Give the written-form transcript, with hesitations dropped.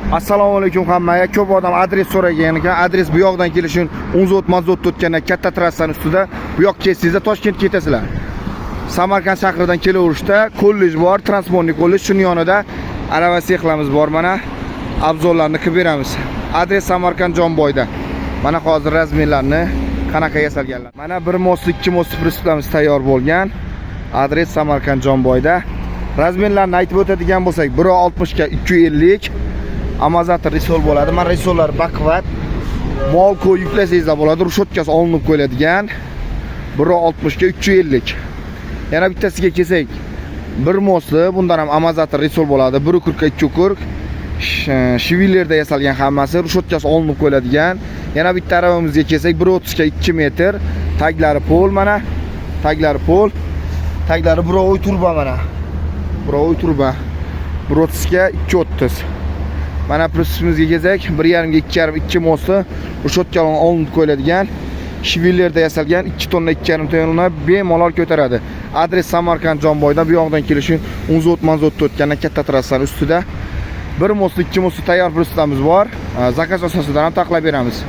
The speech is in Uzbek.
Assalomu alaykum hammaga. Ko'p odam adres so'ragan ekan. Adres bu yoqdan kelishun 10 mazot o'tgandan katta trassani ustida. Bu yoq kelsizda Toshkentga ketasizlar. Samarqand shahridan kelaverishda kollej bor, transportni kollej, shuning yonida arava sexlamiz bor. Mana obzorlarni qilib beramiz. Adres Samarqand Jonboyda. Mana hozir razmerlarni qanaqa yasalganlar. Mana 1 mostli 2 mostli prinsiplarimiz tayyor bo'lgan. Adres Samarqand Jonboyda. Razmerlarni aytib o'tadigan bo'lsak, 1.60 ga 250. Amazon risol bo'ladi. Mana risollar baqvat. Mol qo'y yuklasangizlar bo'ladi. Rushotkasi olinib qo'yiladigan. 1.60 ga 350. Yana bittasiga kelsak, 1 mostli, bundan ham Amazon risol bo'ladi. 1.40 ga 2.40. Shivillerda yasalgan hammasi, rushotkasi olinib qo'yiladigan. Yana bitta arabamizga kelsak, 1.30 ga 2 metr. Taglari pol mana. Taglari pol. Taglari birovoy turba mana. Birovoy turba. 1.30 ga 2.30. Mana prinsipimizga kelsak, 1.5 ga 2.5 2 mostli rushotkalar olinib qo'yiladigan. Shivillerda yasalgan 2 tonna 2.5 tonna bemalol ko'taradi. Adres Samarqand Jonboyda, bu yoqdan kelishun 10 mazot o'tgandan katta trassani ustida. 1 mostli 2 mostli tayyor prinsiplarimiz bor. Zakaz asosida ham taklab beramiz.